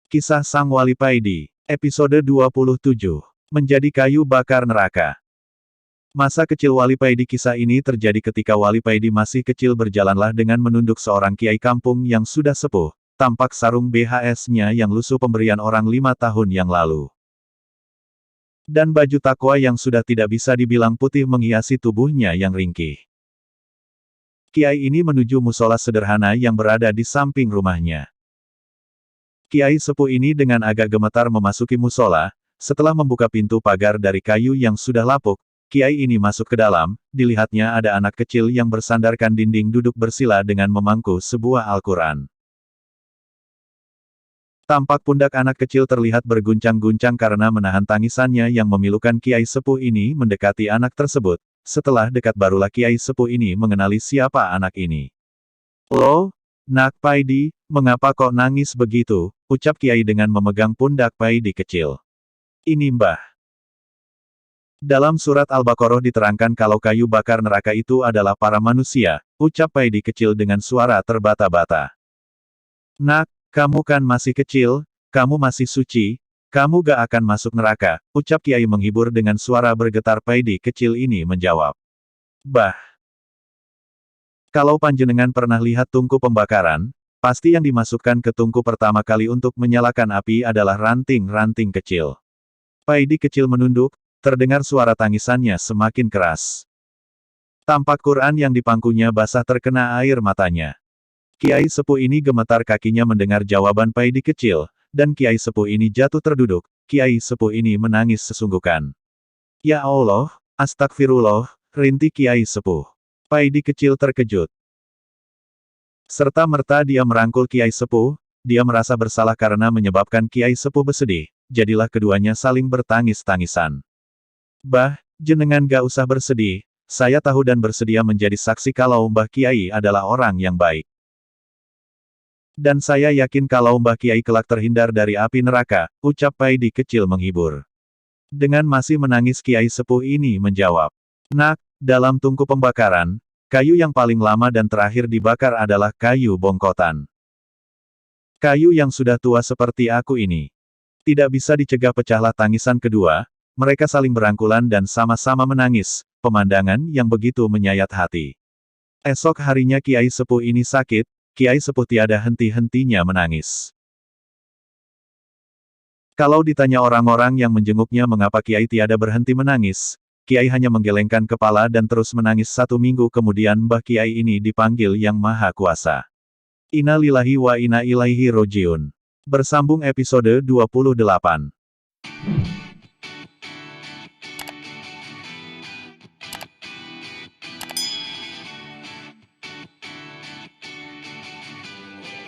Kisah Sang Wali Paidi, episode 27, Menjadi Kayu Bakar Neraka. Masa kecil Wali Paidi. Kisah ini terjadi ketika Wali Paidi masih kecil. Berjalanlah dengan menunduk seorang kiai kampung yang sudah sepuh, tampak sarung BHS-nya yang lusuh pemberian orang 5 tahun yang lalu. Dan baju takwa yang sudah tidak bisa dibilang putih menghiasi tubuhnya yang ringkih. Kiai ini menuju musola sederhana yang berada di samping rumahnya. Kiai sepuh ini dengan agak gemetar memasuki musola. Setelah membuka pintu pagar dari kayu yang sudah lapuk, kiai ini masuk ke dalam. Dilihatnya ada anak kecil yang bersandarkan dinding duduk bersila dengan memangku sebuah Al-Quran. Tampak pundak anak kecil terlihat berguncang-guncang karena menahan tangisannya yang memilukan. Kiai sepuh ini mendekati anak tersebut. Setelah dekat barulah kiai sepuh ini mengenali siapa anak ini. "Loh, Nak Paidi, mengapa kok nangis begitu?" ucap kiai dengan memegang pundak Paidi kecil. "Ini Mbah." Dalam surat Al-Baqarah diterangkan kalau kayu bakar neraka itu adalah para manusia, ucap Paidi kecil dengan suara terbata-bata. "Nak, kamu kan masih kecil, kamu masih suci, kamu gak akan masuk neraka," ucap kiai menghibur dengan suara bergetar. Paidi kecil ini menjawab, "Bah, kalau panjenengan pernah lihat tungku pembakaran, pasti yang dimasukkan ke tungku pertama kali untuk menyalakan api adalah ranting-ranting kecil." Paidi kecil menunduk, terdengar suara tangisannya semakin keras. Tampak Quran yang dipangkunya basah terkena air matanya. Kiai sepuh ini gemetar kakinya mendengar jawaban Paidi kecil, dan kiai sepuh ini jatuh terduduk. Kiai sepuh ini menangis sesungguhkan. "Ya Allah, astagfirullah," rintih kiai sepuh. Paidi kecil terkejut. Serta-merta dia merangkul kiai sepuh. Dia merasa bersalah karena menyebabkan kiai sepuh bersedih. Jadilah keduanya saling bertangis-tangisan. "Bah, jenengan gak usah bersedih. Saya tahu dan bersedia menjadi saksi kalau Mbah Kiai adalah orang yang baik. Dan saya yakin kalau Mbah Kiai kelak terhindar dari api neraka," ucap Paidi kecil menghibur. Dengan masih menangis kiai sepuh ini menjawab, "Nak, dalam tungku pembakaran, kayu yang paling lama dan terakhir dibakar adalah kayu bongkotan. Kayu yang sudah tua seperti aku ini. Tidak bisa dicegah." Pecahlah tangisan kedua. Mereka saling berangkulan dan sama-sama menangis. Pemandangan yang begitu menyayat hati. Esok harinya kiai sepuh ini sakit. Kiai sepuh tiada henti-hentinya menangis. Kalau ditanya orang-orang yang menjenguknya mengapa kiai tiada berhenti menangis, kiai hanya menggelengkan kepala dan terus menangis. 1 minggu kemudian Mbah Kiai ini dipanggil Yang Maha Kuasa. Inna lillahi wa inna ilaihi rojiun. Bersambung episode 28.